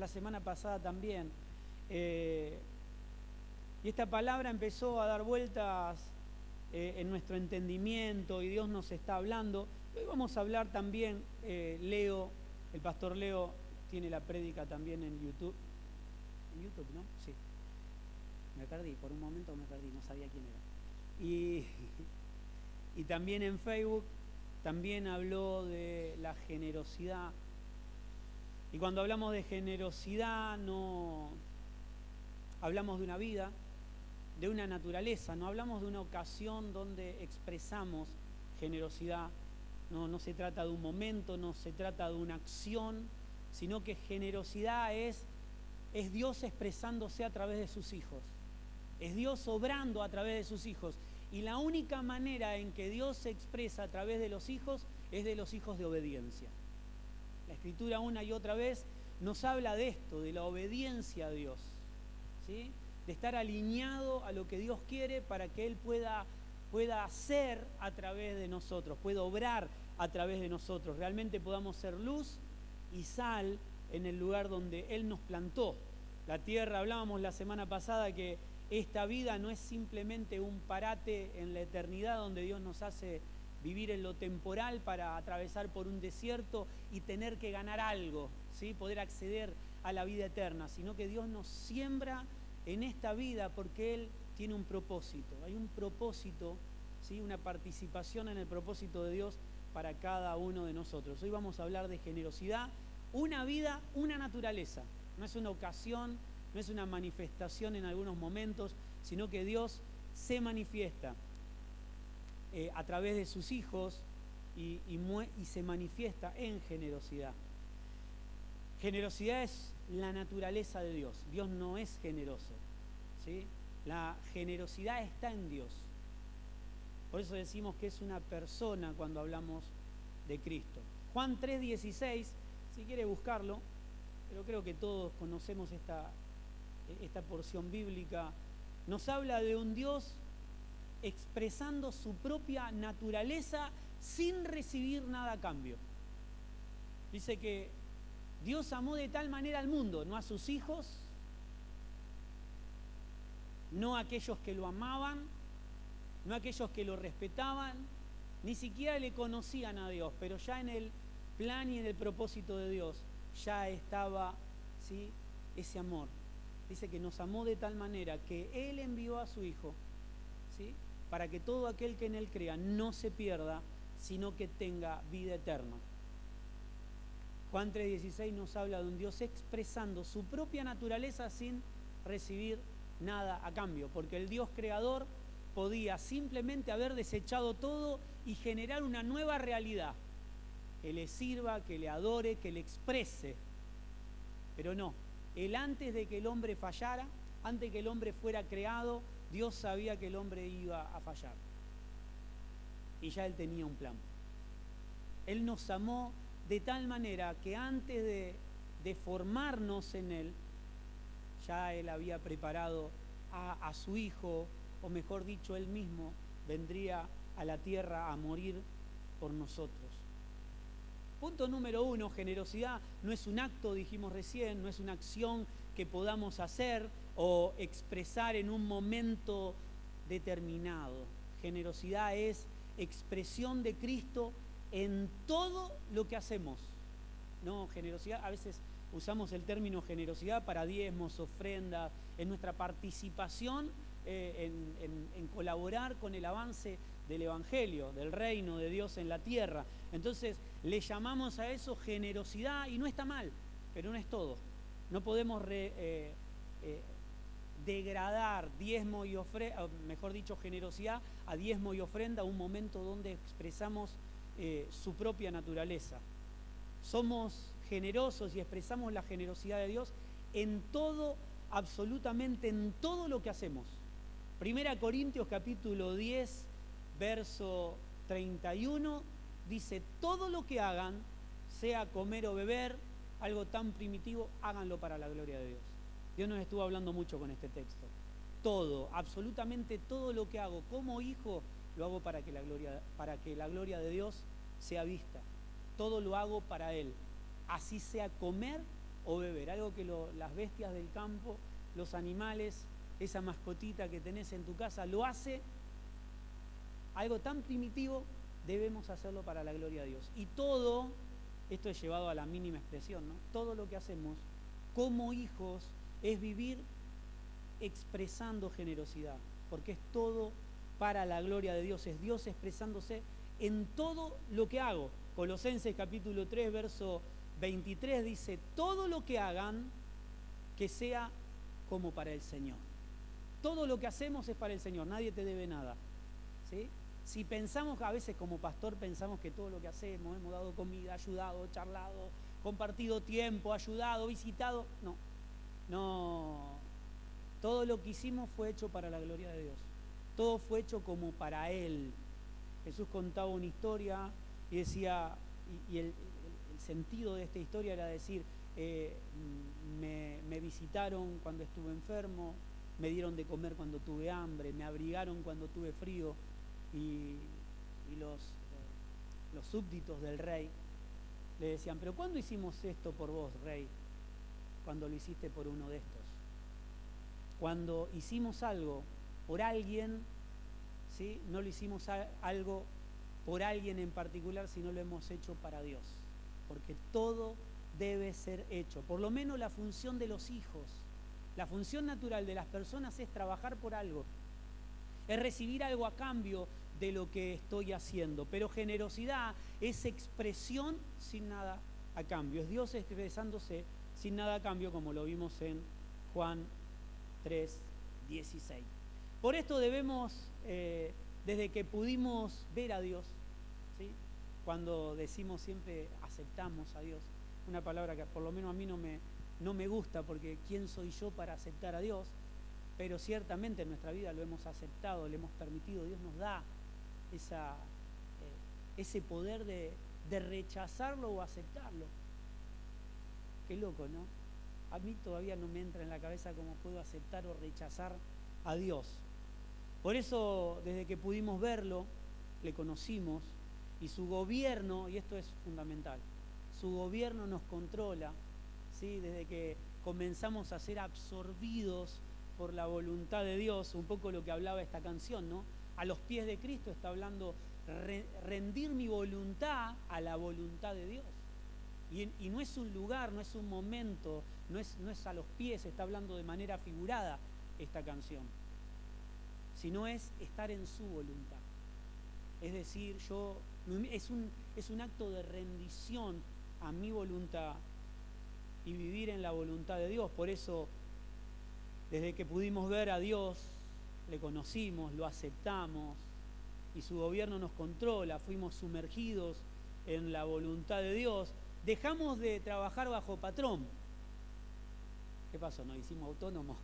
la semana pasada también. Y esta palabra empezó a dar vueltas en nuestro entendimiento y Dios nos está hablando. Hoy vamos a hablar también, el pastor Leo tiene la prédica también en YouTube. ¿En YouTube, no? Sí. Me perdí, por un momento me perdí, no sabía quién era. Y también en Facebook, también habló de la generosidad. Y cuando hablamos de generosidad, no hablamos de una vida, de una naturaleza, no hablamos de una ocasión donde expresamos generosidad. No se trata de un momento, no se trata de una acción, sino que generosidad es Dios expresándose a través de sus hijos. Es Dios obrando a través de sus hijos. Y la única manera en que Dios se expresa a través de los hijos es de los hijos de obediencia. La Escritura una y otra vez nos habla de esto, de la obediencia a Dios, ¿sí? De estar alineado a lo que Dios quiere para que Él pueda hacer a través de nosotros, pueda obrar a través de nosotros. Realmente podamos ser luz y sal en el lugar donde Él nos plantó. La tierra, hablábamos la semana pasada que esta vida no es simplemente un parate en la eternidad donde Dios nos hace vivir en lo temporal para atravesar por un desierto y tener que ganar algo, ¿sí? Poder acceder a la vida eterna, sino que Dios nos siembra en esta vida porque Él tiene un propósito. Hay un propósito, ¿sí? Una participación en el propósito de Dios para cada uno de nosotros. Hoy vamos a hablar de generosidad, una vida, una naturaleza. No es una ocasión, no es una manifestación en algunos momentos, sino que Dios se manifiesta a través de sus hijos y se manifiesta en generosidad. Generosidad es la naturaleza de Dios. Dios no es generoso, ¿sí? La generosidad está en Dios. Por eso decimos que es una persona cuando hablamos de Cristo. Juan 3:16, si quiere buscarlo, pero creo que todos conocemos esta porción bíblica, nos habla de un Dios expresando su propia naturaleza sin recibir nada a cambio. Dice que Dios amó de tal manera al mundo, no a sus hijos, no a aquellos que lo amaban, no a aquellos que lo respetaban, ni siquiera le conocían a Dios, pero ya en el plan y en el propósito de Dios ya estaba, ¿sí?, ese amor. Dice que nos amó de tal manera que Él envió a su Hijo, ¿sí?, para que todo aquel que en Él crea no se pierda, sino que tenga vida eterna. Juan 3:16 nos habla de un Dios expresando su propia naturaleza sin recibir nada a cambio, porque el Dios creador podía simplemente haber desechado todo y generar una nueva realidad, que le sirva, que le adore, que le exprese. Pero no, Él antes de que el hombre fallara, antes de que el hombre fuera creado, Dios sabía que el hombre iba a fallar. Y ya Él tenía un plan. Él nos amó de tal manera que antes de formarnos en Él, ya Él había preparado a su Hijo, o mejor dicho, Él mismo vendría a la tierra a morir por nosotros. Punto número 1, generosidad no es un acto, dijimos recién, no es una acción que podamos hacer o expresar en un momento determinado. Generosidad es expresión de Cristo en todo lo que hacemos. No, generosidad, a veces usamos el término generosidad para diezmos, ofrendas, en nuestra participación en colaborar con el avance del Evangelio, del reino de Dios en la tierra. Entonces le llamamos a eso generosidad y no está mal, pero no es todo. No podemos degradar diezmo y ofrenda, mejor dicho, generosidad a diezmo y ofrenda, un momento donde expresamos su propia naturaleza. Somos generosos y expresamos la generosidad de Dios en todo, absolutamente en todo lo que hacemos. 1 Corintios capítulo 10, verso 31, dice: todo lo que hagan, sea comer o beber, algo tan primitivo, háganlo para la gloria de Dios. Dios nos estuvo hablando mucho con este texto. Todo, absolutamente todo lo que hago como hijo, lo hago para que la gloria de Dios sea vista. Todo lo hago para Él. Así sea comer o beber. Algo que las bestias del campo, los animales, esa mascotita que tenés en tu casa, lo hace. Algo tan primitivo, debemos hacerlo para la gloria de Dios. Y todo, esto es llevado a la mínima expresión, ¿no? Todo lo que hacemos como hijos es vivir expresando generosidad, porque es todo para la gloria de Dios, es Dios expresándose en todo lo que hago. Colosenses capítulo 3, verso 23 dice, todo lo que hagan, que sea como para el Señor. Todo lo que hacemos es para el Señor, nadie te debe nada, ¿sí? Si pensamos, a veces como pastor pensamos que todo lo que hacemos, hemos dado comida, ayudado, charlado, compartido tiempo, ayudado, visitado, no. Todo lo que hicimos fue hecho para la gloria de Dios. Todo fue hecho como para Él. Jesús contaba una historia y decía, y el sentido de esta historia era decir, me visitaron cuando estuve enfermo, me dieron de comer cuando tuve hambre, me abrigaron cuando tuve frío, y los súbditos del rey le decían, pero ¿cuándo hicimos esto por vos, rey? Cuando lo hiciste por uno de estos. Cuando hicimos algo por alguien, ¿sí? No lo hicimos algo por alguien en particular, sino lo hemos hecho para Dios. Porque todo debe ser hecho. Por lo menos la función de los hijos, la función natural de las personas es trabajar por algo. Es recibir algo a cambio de lo que estoy haciendo. Pero generosidad es expresión sin nada a cambio. Es Dios expresándose sin nada a cambio, como lo vimos en Juan 3:16. Por esto debemos, desde que pudimos ver a Dios, ¿sí? Cuando decimos siempre aceptamos a Dios, una palabra que por lo menos a mí no me gusta, porque ¿quién soy yo para aceptar a Dios? Pero ciertamente en nuestra vida lo hemos aceptado, le hemos permitido, Dios nos da ese poder de rechazarlo o aceptarlo. Qué loco, ¿no? A mí todavía no me entra en la cabeza cómo puedo aceptar o rechazar a Dios. Por eso, desde que pudimos verlo, le conocimos, y su gobierno, y esto es fundamental, su gobierno nos controla, ¿sí? Desde que comenzamos a ser absorbidos por la voluntad de Dios, un poco lo que hablaba esta canción, ¿no? A los pies de Cristo está hablando rendir mi voluntad a la voluntad de Dios. Y no es un lugar, no es un momento, no es a los pies, está hablando de manera figurada esta canción, sino es estar en su voluntad. Es decir, es un acto de rendición a mi voluntad y vivir en la voluntad de Dios. Por eso, desde que pudimos ver a Dios, le conocimos, lo aceptamos y su gobierno nos controla, fuimos sumergidos en la voluntad de Dios. Dejamos de trabajar bajo patrón. ¿Qué pasó? ¿Nos hicimos autónomos?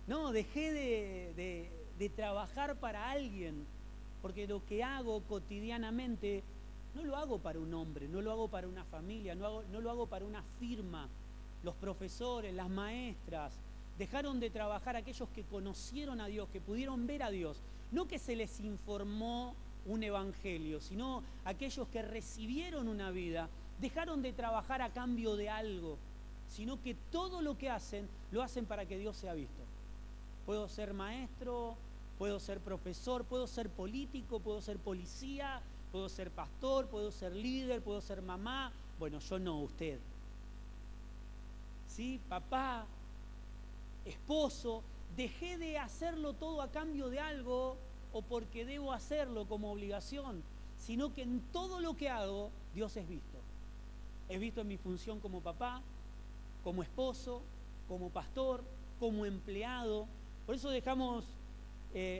No, dejé de trabajar para alguien, porque lo que hago cotidianamente no lo hago para un hombre, no lo hago para una familia, no lo hago para una firma. Los profesores, las maestras, dejaron de trabajar aquellos que conocieron a Dios, que pudieron ver a Dios. No que se les informó un evangelio, sino aquellos que recibieron una vida, dejaron de trabajar a cambio de algo, sino que todo lo que hacen, lo hacen para que Dios sea visto. Puedo ser maestro, puedo ser profesor, puedo ser político, puedo ser policía, puedo ser pastor, puedo ser líder, puedo ser mamá. Bueno, yo no, usted. ¿Sí? Papá, esposo, dejé de hacerlo todo a cambio de algo o porque debo hacerlo como obligación, sino que en todo lo que hago, Dios es visto. Es visto en mi función como papá, como esposo, como pastor, como empleado. Por eso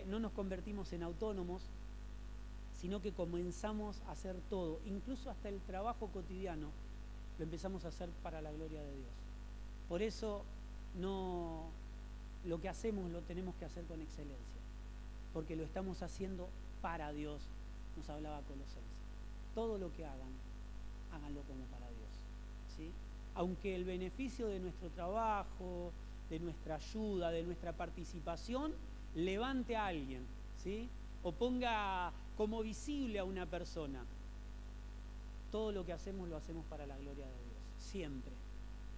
no nos convertimos en autónomos, sino que comenzamos a hacer todo, incluso hasta el trabajo cotidiano, lo empezamos a hacer para la gloria de Dios. Por eso lo que hacemos lo tenemos que hacer con excelencia, porque lo estamos haciendo para Dios, nos hablaba Colosenses. Todo lo que hagan, háganlo como para Dios, ¿sí? Aunque el beneficio de nuestro trabajo, de nuestra ayuda, de nuestra participación, levante a alguien, ¿sí? O ponga como visible a una persona. Todo lo que hacemos lo hacemos para la gloria de Dios. siempre,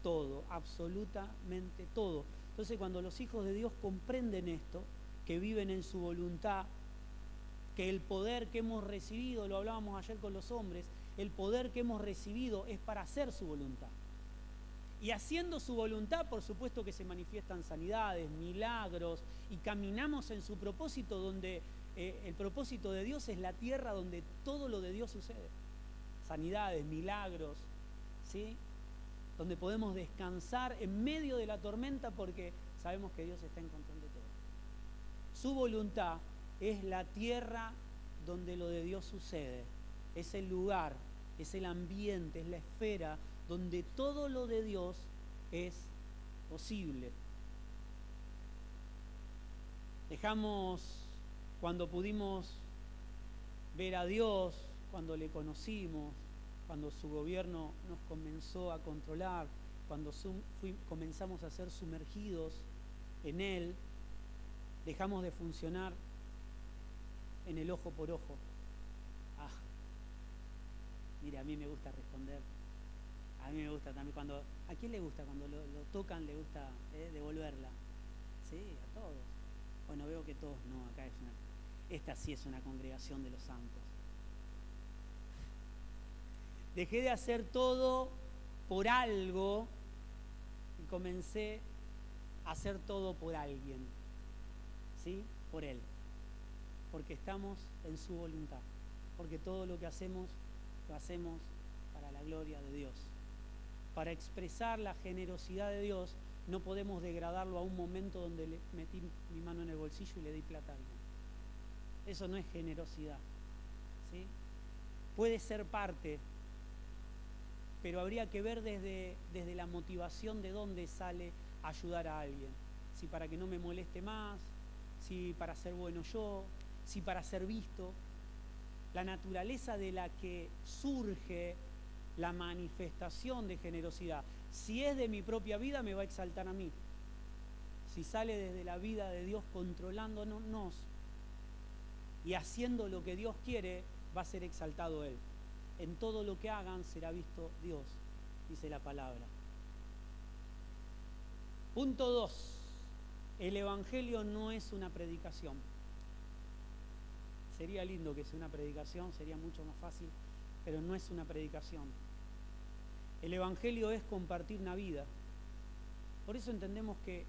todo, absolutamente todo. Entonces cuando los hijos de Dios comprenden esto, que viven en su voluntad, que el poder que hemos recibido, lo hablábamos ayer con los hombres, el poder que hemos recibido es para hacer su voluntad. Y haciendo su voluntad, por supuesto que se manifiestan sanidades, milagros, y caminamos en su propósito, donde el propósito de Dios es la tierra donde todo lo de Dios sucede. Sanidades, milagros, ¿sí? Donde podemos descansar en medio de la tormenta porque sabemos que Dios está en control de todo. Su voluntad es la tierra donde lo de Dios sucede. Es el lugar, es el ambiente, es la esfera donde todo lo de Dios es posible. Dejamos, cuando pudimos ver a Dios, cuando le conocimos, cuando su gobierno nos comenzó a controlar, cuando comenzamos a ser sumergidos en Él, dejamos de funcionar en el ojo por ojo. Mira, a mí me gusta responder. A mí me gusta también cuando... ¿A quién le gusta cuando lo tocan? Le gusta devolverla. Sí, a todos. Bueno, veo que todos no. Acá es esta sí es una congregación de los santos. Dejé de hacer todo por algo y comencé a hacer todo por alguien. ¿Sí? Por Él. Porque estamos en su voluntad. Porque todo lo que hacemos, lo hacemos para la gloria de Dios. Para expresar la generosidad de Dios, no podemos degradarlo a un momento donde le metí mi mano en el bolsillo y le di plata a alguien. Eso no es generosidad, ¿sí? Puede ser parte, pero habría que ver desde la motivación de dónde sale ayudar a alguien. Si para que no me moleste más, si para ser bueno yo, si para ser visto. La naturaleza de la que surge la manifestación de generosidad. Si es de mi propia vida, me va a exaltar a mí. Si sale desde la vida de Dios controlándonos y haciendo lo que Dios quiere, va a ser exaltado Él. En todo lo que hagan será visto Dios, dice la palabra. Punto 2. El Evangelio no es una predicación. Sería lindo que sea una predicación, sería mucho más fácil, pero no es una predicación. El Evangelio es compartir una vida. Por eso entendemos que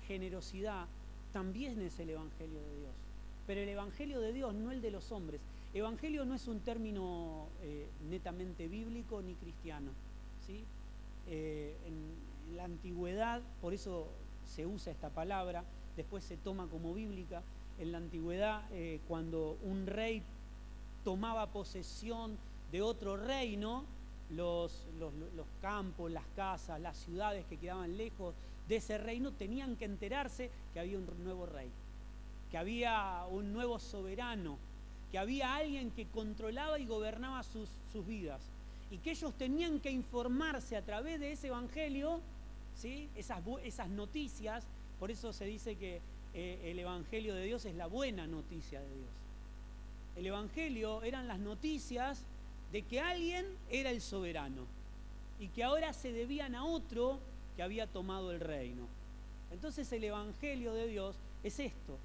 generosidad también es el Evangelio de Dios. Pero el Evangelio de Dios, no el de los hombres. Evangelio no es un término netamente bíblico ni cristiano, ¿sí? En la antigüedad, por eso se usa esta palabra, después se toma como bíblica. En la antigüedad, cuando un rey tomaba posesión de otro reino, los campos, las casas, las ciudades que quedaban lejos de ese reino tenían que enterarse que había un nuevo rey, que había un nuevo soberano, que había alguien que controlaba y gobernaba sus vidas, y que ellos tenían que informarse a través de ese evangelio, ¿sí? Esas noticias. Por eso se dice que el evangelio de Dios es la buena noticia de Dios. El evangelio eran las noticias de que alguien era el soberano y que ahora se debían a otro que había tomado el reino. Entonces el evangelio de Dios es esto,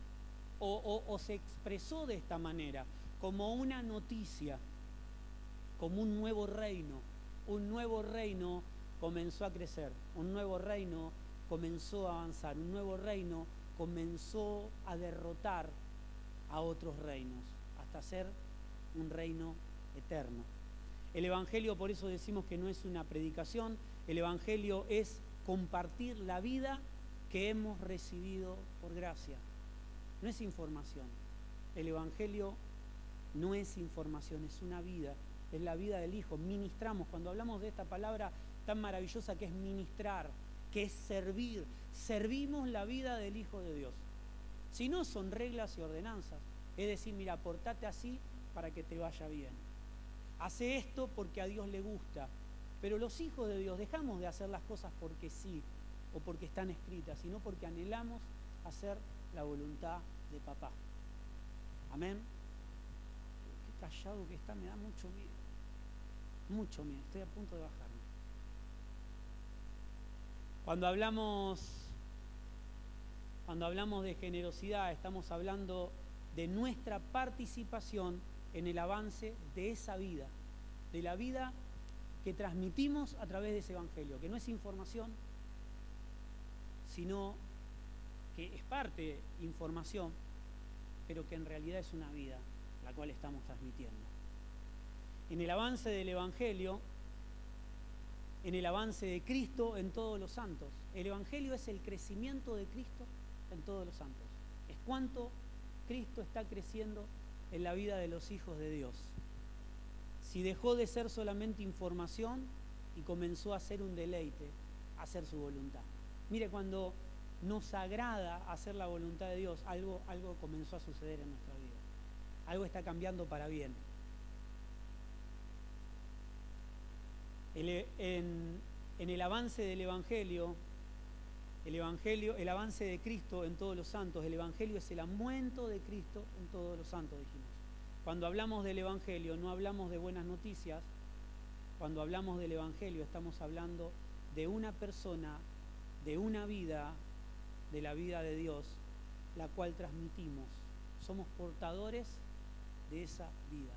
o se expresó de esta manera, como una noticia, como un nuevo reino. Un nuevo reino comenzó a crecer, un nuevo reino comenzó a avanzar, un nuevo reino comenzó a derrotar a otros reinos, hasta ser un reino eterno. El evangelio, por eso decimos que no es una predicación, el evangelio es compartir la vida que hemos recibido por gracia. No es información. El evangelio no es información, es una vida, es la vida del Hijo. Ministramos, cuando hablamos de esta palabra tan maravillosa que es ministrar, que es servir, servimos la vida del Hijo de Dios. Si no, son reglas y ordenanzas. Es decir, mira, portate así para que te vaya bien. Hace esto porque a Dios le gusta. Pero los hijos de Dios dejamos de hacer las cosas porque sí o porque están escritas, sino porque anhelamos hacer la voluntad de papá. Amén. Qué callado que está, me da mucho miedo. Mucho miedo, estoy a punto de bajarme. Cuando hablamos de generosidad, estamos hablando de nuestra participación en el avance de esa vida, de la vida que transmitimos a través de ese evangelio, que no es información, sino que es parte de información, pero que en realidad es una vida la cual estamos transmitiendo. En el avance del evangelio, en el avance de Cristo en todos los santos. El evangelio es el crecimiento de Cristo en todos los santos. Es cuánto Cristo está creciendo en la vida de los hijos de Dios. Si dejó de ser solamente información y comenzó a ser un deleite, a hacer su voluntad. Mire, cuando nos agrada hacer la voluntad de Dios, algo comenzó a suceder en nuestra vida. Algo está cambiando para bien. En el avance del evangelio, el avance de Cristo en todos los santos, el evangelio es el aumento de Cristo en todos los santos, dijimos. Cuando hablamos del evangelio no hablamos de buenas noticias. Cuando hablamos del evangelio estamos hablando de una persona, de una vida, de la vida de Dios, la cual transmitimos. Somos portadores de esa vida.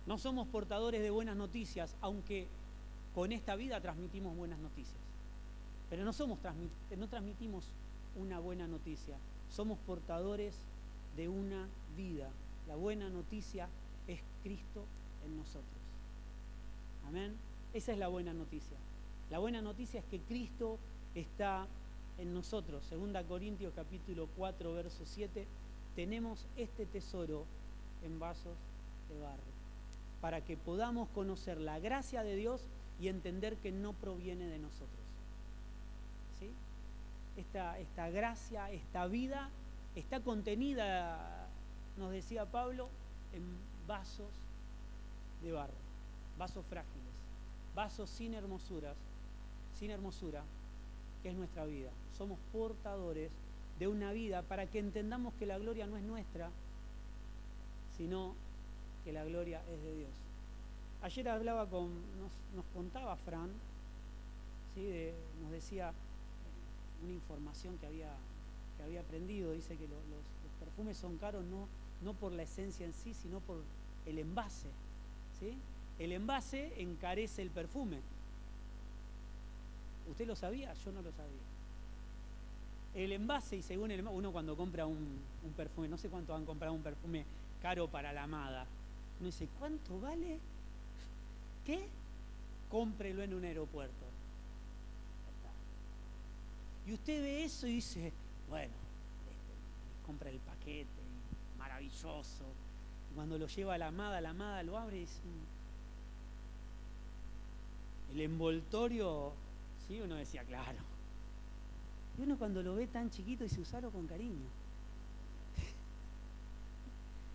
No somos portadores de buenas noticias, aunque con esta vida transmitimos buenas noticias. Pero no transmitimos una buena noticia. Somos portadores de una vida. La buena noticia es Cristo en nosotros. Amén. Esa es la buena noticia. La buena noticia es que Cristo está en nosotros. 2 Corintios capítulo 4, verso 7. Tenemos este tesoro en vasos de barro, para que podamos conocer la gracia de Dios y entender que no proviene de nosotros. ¿Sí? Esta gracia, esta vida, está contenida, nos decía Pablo, en vasos de barro, vasos frágiles, vasos sin hermosura, que es nuestra vida. Somos portadores de una vida para que entendamos que la gloria no es nuestra, sino que la gloria es de Dios. Ayer hablaba nos contaba Fran, ¿sí? Nos decía una información que había aprendido. Dice que los perfumes son caros no por la esencia en sí, sino por el envase, ¿sí? El envase encarece el perfume. ¿Usted lo sabía? Yo no lo sabía. El envase, y según uno cuando compra un perfume, no sé cuánto han comprado un perfume caro para la amada, uno dice, ¿cuánto vale? ¿Qué? Cómprelo en un aeropuerto. Y usted ve eso y dice, bueno, compra el paquete, maravilloso. Y cuando lo lleva a la amada lo abre y dice, el envoltorio, sí, uno decía, claro. Y uno cuando lo ve tan chiquito dice, usarlo con cariño.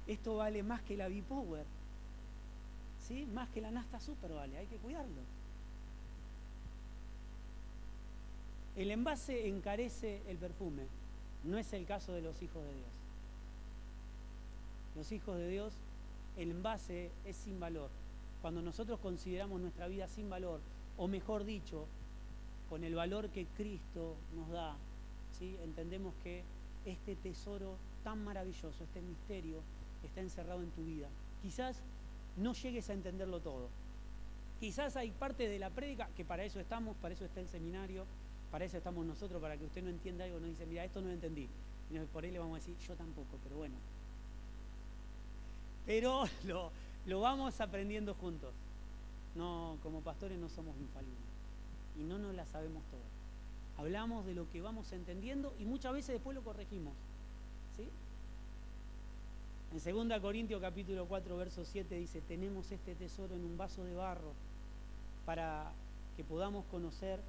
Esto vale más que la B-Power, ¿sí? Más que la Nasta Super vale, hay que cuidarlo. El envase encarece el perfume, no es el caso de los hijos de Dios. Los hijos de Dios, el envase es sin valor. Cuando nosotros consideramos nuestra vida sin valor, o mejor dicho, con el valor que Cristo nos da, ¿sí? Entendemos que este tesoro tan maravilloso, este misterio, está encerrado en tu vida. Quizás no llegues a entenderlo todo. Quizás hay parte de la prédica, que para eso estamos, para eso está el seminario, para eso estamos nosotros, para que usted no entienda algo, nos dice, mira, esto no lo entendí. Y por ahí le vamos a decir, yo tampoco, pero bueno. Pero lo vamos aprendiendo juntos. No, como pastores no somos infalibles. Y no nos la sabemos todas. Hablamos de lo que vamos entendiendo y muchas veces después lo corregimos. ¿Sí? En 2 Corintios capítulo 4, verso 7 dice, tenemos este tesoro en un vaso de barro para que podamos conocer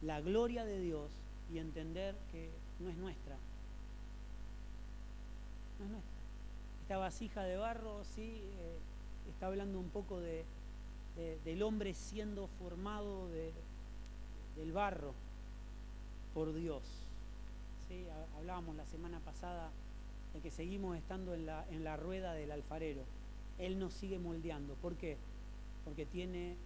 la gloria de Dios y entender que no es nuestra. No es nuestra. Esta vasija de barro, sí, está hablando un poco del hombre siendo formado del barro por Dios. ¿Sí? Hablábamos la semana pasada de que seguimos estando en la rueda del alfarero. Él nos sigue moldeando. ¿Por qué? Porque tiene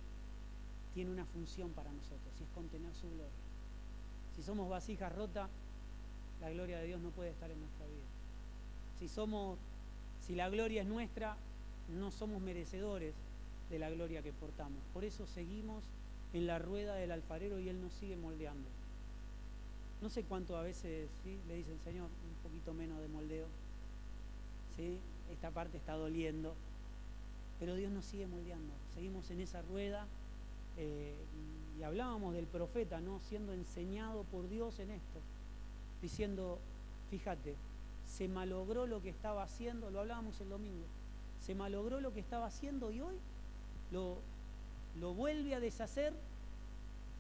una función para nosotros y es contener su gloria. Si somos vasijas rotas, la gloria de Dios no puede estar en nuestra vida. Si la gloria es nuestra, no somos merecedores de la gloria que portamos. Por eso seguimos en la rueda del alfarero y Él nos sigue moldeando. No sé cuánto a veces, ¿sí?, le dicen, Señor, un poquito menos de moldeo, ¿sí?, esta parte está doliendo, pero Dios nos sigue moldeando. Seguimos en esa rueda y hablábamos del profeta, ¿no?, siendo enseñado por Dios en esto, diciendo, fíjate, se malogró lo que estaba haciendo, lo hablábamos el domingo, se malogró lo que estaba haciendo y hoy lo vuelve a deshacer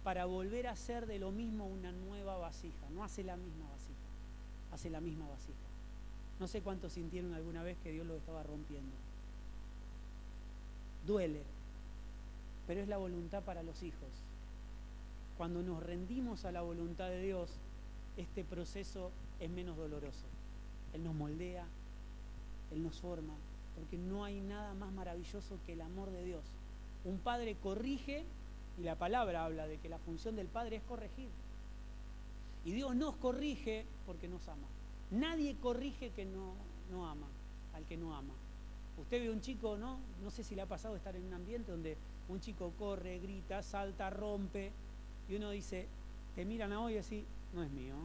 para volver a hacer de lo mismo una nueva vasija. No hace la misma vasija, hace la misma vasija. No sé cuántos sintieron alguna vez que Dios lo estaba rompiendo. Duele, pero es la voluntad para los hijos. Cuando nos rendimos a la voluntad de Dios, este proceso es menos doloroso. Él nos moldea, Él nos forma, porque no hay nada más maravilloso que el amor de Dios. Un padre corrige, y la palabra habla de que la función del padre es corregir. Y Dios nos corrige porque nos ama. Nadie corrige que no ama, al que no ama. Usted ve un chico, ¿no? No sé si le ha pasado estar en un ambiente donde un chico corre, grita, salta, rompe, y uno dice, te miran a hoy y así, no es mío.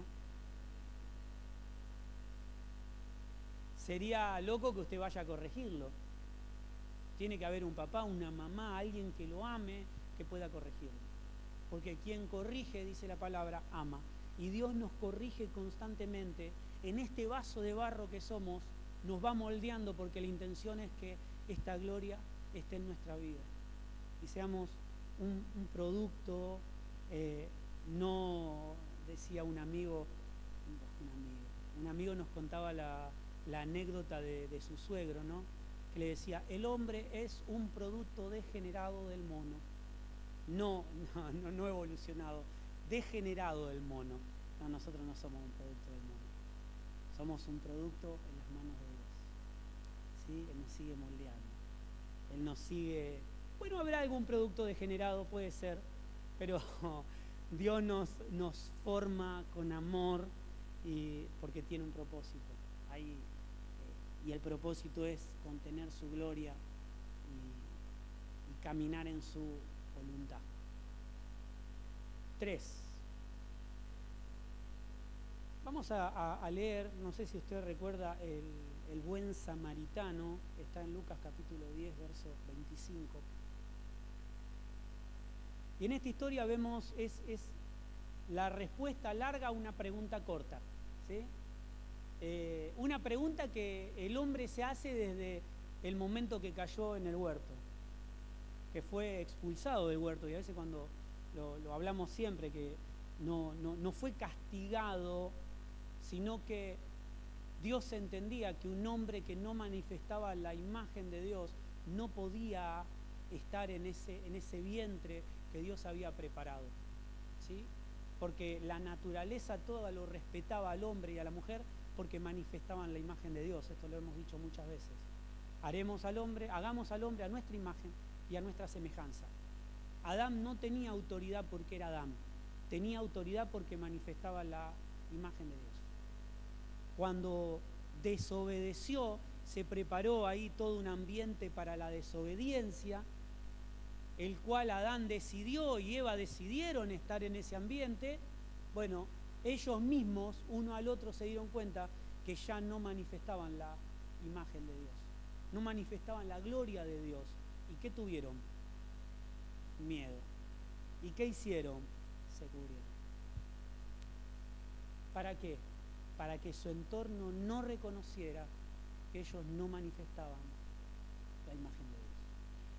Sería loco que usted vaya a corregirlo. Tiene que haber un papá, una mamá, alguien que lo ame, que pueda corregirlo. Porque quien corrige, dice la palabra, ama. Y Dios nos corrige constantemente. En este vaso de barro que somos, nos va moldeando porque la intención es que esta gloria esté en nuestra vida. Y seamos un producto, no, decía un amigo nos contaba la anécdota de su suegro, ¿no?, que le decía, el hombre es un producto degenerado del mono. No evolucionado, degenerado del mono. No, nosotros no somos un producto del mono. Somos un producto en las manos de Dios. ¿Sí? Él nos sigue moldeando. Él nos sigue... Bueno, habrá algún producto degenerado, puede ser, pero Dios nos forma con amor y porque tiene un propósito. Ahí, y el propósito es contener su gloria y caminar en su voluntad. 3. Vamos a leer, no sé si usted recuerda, el buen samaritano, está en Lucas capítulo 10, verso 25. Y en esta historia vemos, es la respuesta larga a una pregunta corta, ¿sí? Una pregunta que el hombre se hace desde el momento que cayó en el huerto, que fue expulsado del huerto, y a veces cuando lo hablamos siempre, que no fue castigado, sino que Dios entendía que un hombre que no manifestaba la imagen de Dios no podía estar en ese vientre que Dios había preparado, ¿sí? Porque la naturaleza toda lo respetaba al hombre y a la mujer porque manifestaban la imagen de Dios. Esto lo hemos dicho muchas veces. Hagamos al hombre a nuestra imagen y a nuestra semejanza. Adán no tenía autoridad porque era Adán, tenía autoridad porque manifestaba la imagen de Dios. Cuando desobedeció, se preparó ahí todo un ambiente para la desobediencia, el cual Adán decidió y Eva decidieron estar en ese ambiente. Bueno, ellos mismos, uno al otro, se dieron cuenta que ya no manifestaban la imagen de Dios, no manifestaban la gloria de Dios. ¿Y qué tuvieron? Miedo. ¿Y qué hicieron? Se cubrieron. ¿Para qué? Para que su entorno no reconociera que ellos no manifestaban la imagen de Dios.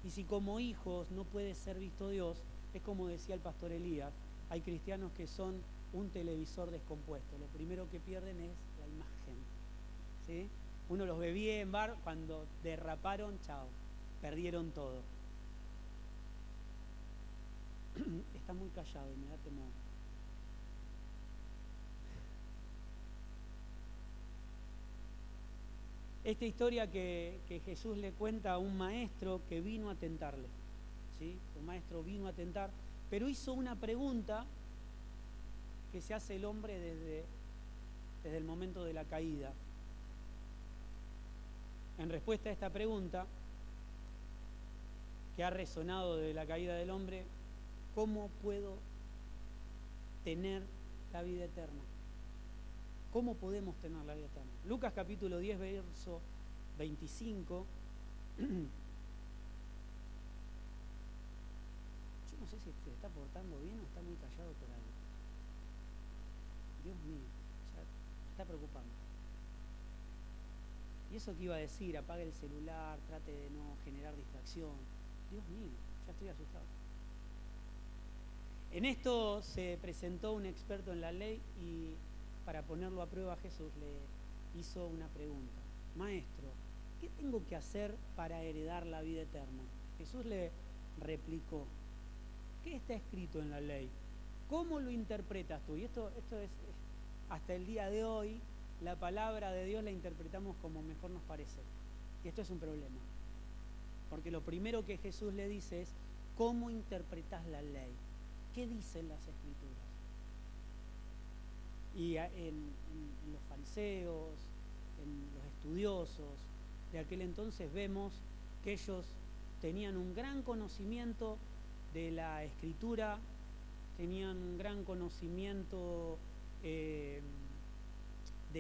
Y si como hijos no puede ser visto Dios, es como decía el pastor Elías, hay cristianos que son un televisor descompuesto. Lo primero que pierden es la imagen, ¿sí? Uno los ve bien, cuando derraparon, chao, perdieron todo. Está muy callado y me da temor. Esta historia que Jesús le cuenta a un maestro que vino a tentarle, ¿sí? Un maestro vino a tentar, pero hizo una pregunta que se hace el hombre desde el momento de la caída. En respuesta a esta pregunta, que ha resonado de la caída del hombre, ¿cómo puedo tener la vida eterna? ¿Cómo podemos tener la vida eterna? Lucas capítulo 10, verso 25. Yo no sé si se está portando bien o está muy callado por algo. Dios mío, ya está preocupando. Y eso que iba a decir, apague el celular, trate de no generar distracción. Dios mío, ya estoy asustado. En esto se presentó un experto en la ley y para ponerlo a prueba Jesús le hizo una pregunta. Maestro, ¿qué tengo que hacer para heredar la vida eterna? Jesús le replicó, ¿qué está escrito en la ley? ¿Cómo lo interpretas tú? Y esto es, hasta el día de hoy, la palabra de Dios la interpretamos como mejor nos parece. Y esto es un problema. Porque lo primero que Jesús le dice es, ¿cómo interpretas la ley? ¿Qué dicen las Escrituras? Y en los fariseos, en los estudiosos de aquel entonces vemos que ellos tenían un gran conocimiento de la Escritura, tenían un gran conocimiento de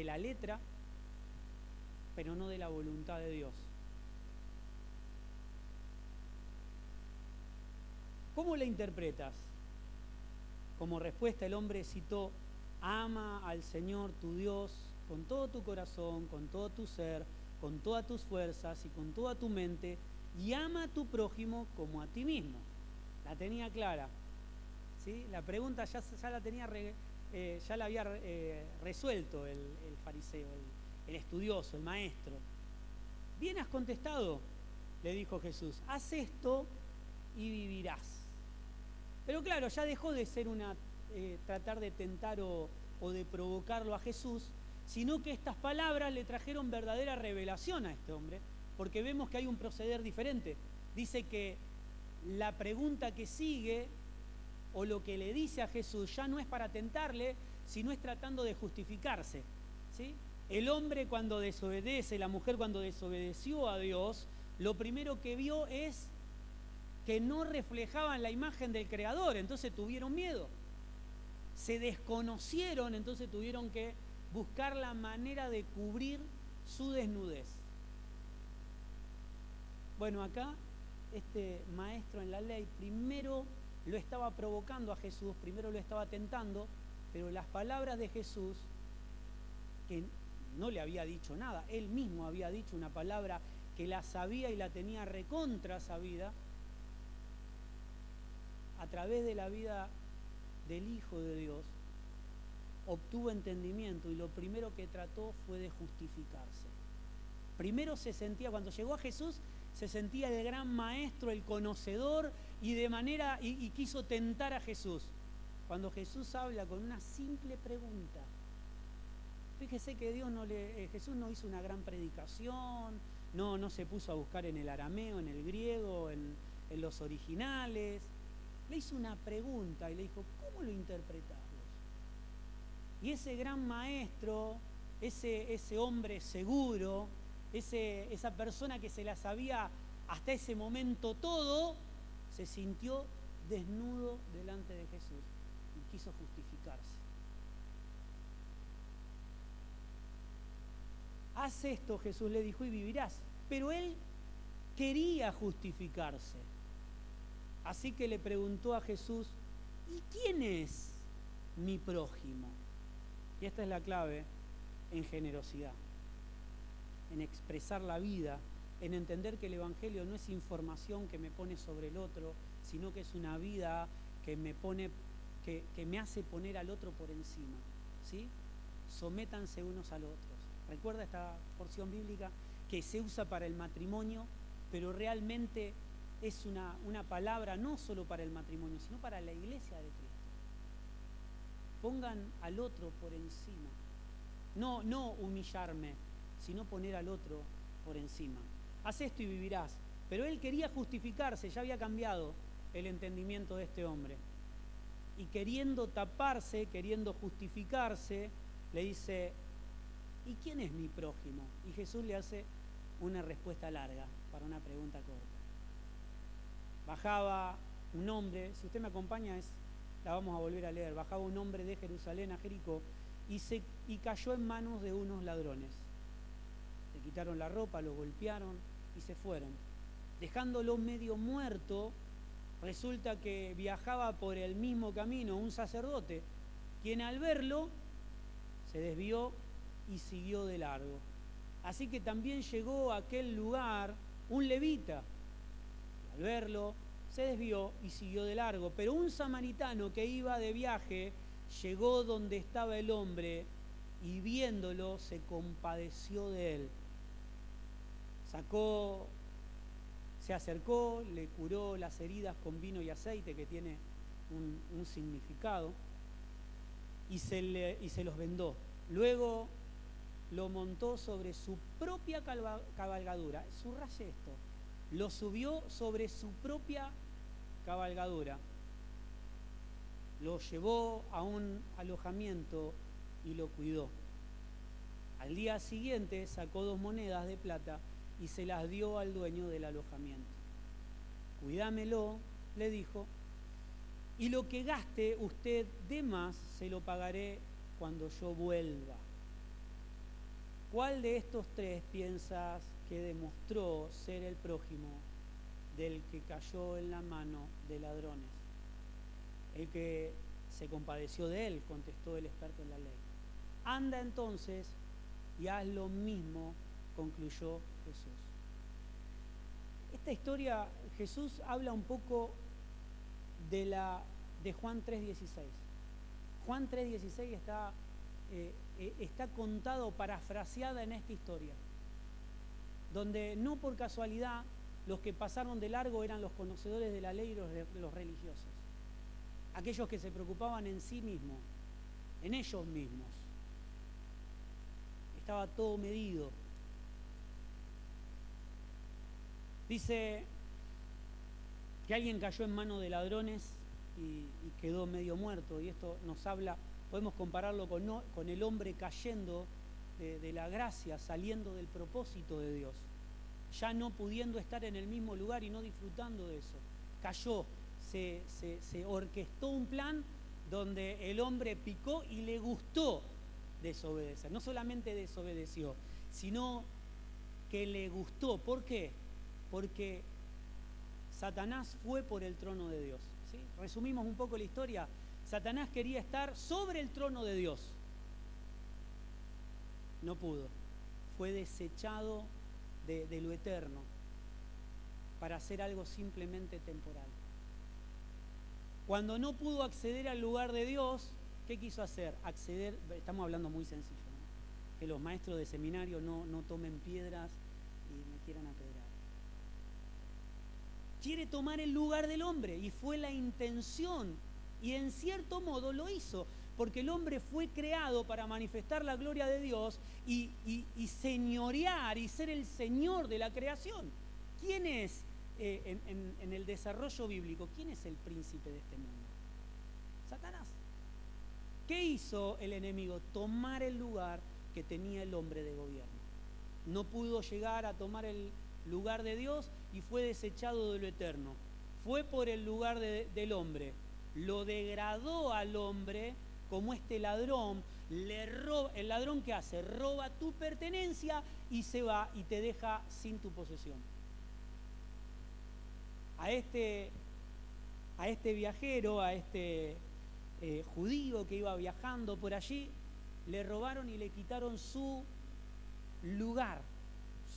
la letra, pero no de la voluntad de Dios. ¿Cómo la interpretas? Como respuesta el hombre citó, ama al Señor tu Dios con todo tu corazón, con todo tu ser, con todas tus fuerzas y con toda tu mente, y ama a tu prójimo como a ti mismo. La tenía clara, ¿sí? La pregunta ya la tenía, ya la había resuelto el fariseo, el estudioso, el maestro. Bien has contestado, le dijo Jesús, haz esto y vivirás. Pero claro, ya dejó de ser tratar de tentar o de provocarlo a Jesús, sino que estas palabras le trajeron verdadera revelación a este hombre, porque vemos que hay un proceder diferente. Dice que la pregunta que sigue, o lo que le dice a Jesús, ya no es para tentarle, sino es tratando de justificarse, ¿sí? El hombre cuando desobedece, la mujer cuando desobedeció a Dios, lo primero que vio es que no reflejaban la imagen del Creador, entonces tuvieron miedo. Se desconocieron, entonces tuvieron que buscar la manera de cubrir su desnudez. Bueno, acá este maestro en la ley primero lo estaba provocando a Jesús, primero lo estaba tentando, pero las palabras de Jesús, que no le había dicho nada, él mismo había dicho una palabra que la sabía y la tenía recontra sabida, a través de la vida del Hijo de Dios, obtuvo entendimiento y lo primero que trató fue de justificarse. Primero se sentía, cuando llegó a Jesús, se sentía el gran maestro, el conocedor, y quiso tentar a Jesús. Cuando Jesús habla con una simple pregunta, fíjese que Jesús no hizo una gran predicación, no se puso a buscar en el arameo, en el griego, en los originales. Le hizo una pregunta y le dijo, ¿cómo lo interpretás vos? Y ese gran maestro, ese hombre seguro, esa persona que se la sabía hasta ese momento todo, se sintió desnudo delante de Jesús y quiso justificarse. Haz esto, Jesús le dijo, y vivirás. Pero él quería justificarse. Así que le preguntó a Jesús, ¿y quién es mi prójimo? Y esta es la clave en generosidad, en expresar la vida, en entender que el Evangelio no es información que me pone sobre el otro, sino que es una vida que me hace poner al otro por encima, ¿sí? Sométanse unos a los otros. Recuerda esta porción bíblica que se usa para el matrimonio, pero realmente es una palabra no solo para el matrimonio, sino para la iglesia de Cristo. Pongan al otro por encima. No humillarme, sino poner al otro por encima. Haz esto y vivirás. Pero él quería justificarse, ya había cambiado el entendimiento de este hombre. y queriendo taparse, queriendo justificarse, le dice, ¿y quién es mi prójimo? Y Jesús le hace una respuesta larga para una pregunta corta. Bajaba un hombre, si usted me acompaña, la vamos a volver a leer, bajaba un hombre de Jerusalén a Jericó y cayó en manos de unos ladrones. Le quitaron la ropa, lo golpearon y se fueron. Dejándolo medio muerto, resulta que viajaba por el mismo camino un sacerdote, quien al verlo se desvió y siguió de largo. Así que también llegó a aquel lugar un levita. Al verlo, se desvió y siguió de largo. Pero un samaritano que iba de viaje llegó donde estaba el hombre y viéndolo se compadeció de él. Se acercó, le curó las heridas con vino y aceite, que tiene un significado, y se los vendó. Luego lo montó sobre su propia cabalgadura. Subraye esto. Lo subió sobre su propia cabalgadura. Lo llevó a un alojamiento y lo cuidó. Al día siguiente sacó 2 monedas de plata y se las dio al dueño del alojamiento. Cuídamelo, le dijo, y lo que gaste usted de más se lo pagaré cuando yo vuelva. ¿Cuál de estos 3 piensas que demostró ser el prójimo del que cayó en la mano de ladrones? El que se compadeció de él, contestó el experto en la ley. Anda entonces y haz lo mismo, concluyó Jesús. Esta historia, Jesús habla un poco de Juan 3:16. Juan 3:16 está contado, parafraseada en esta historia, donde no por casualidad los que pasaron de largo eran los conocedores de la ley y los religiosos, aquellos que se preocupaban en sí mismos, en ellos mismos. Estaba todo medido. Dice que alguien cayó en manos de ladrones y quedó medio muerto, y esto nos habla, podemos compararlo con el hombre cayendo de la gracia, saliendo del propósito de Dios, ya no pudiendo estar en el mismo lugar y no disfrutando de eso. Cayó, se orquestó un plan donde el hombre picó y le gustó desobedecer. No solamente desobedeció, sino que le gustó. ¿Por qué? Porque Satanás fue por el trono de Dios, ¿sí? Resumimos un poco la historia. Satanás quería estar sobre el trono de Dios. No pudo. Fue desechado de lo eterno para hacer algo simplemente temporal. Cuando no pudo acceder al lugar de Dios, ¿qué quiso hacer? Estamos hablando muy sencillo, ¿no? Que los maestros de seminario no tomen piedras y me quieran apedrear. Quiere tomar el lugar del hombre, y fue la intención, y en cierto modo lo hizo, porque el hombre fue creado para manifestar la gloria de Dios y señorear y ser el señor de la creación. ¿Quién es, en el desarrollo bíblico, quién es el príncipe de este mundo? Satanás. ¿Qué hizo el enemigo? Tomar el lugar que tenía el hombre de gobierno. No pudo llegar a tomar el lugar de Dios y fue desechado de lo eterno. Fue por el lugar del hombre. Lo degradó al hombre como este ladrón. El ladrón, ¿qué hace? Roba tu pertenencia y se va y te deja sin tu posesión. A este viajero, a este judío que iba viajando por allí, le robaron y le quitaron su lugar,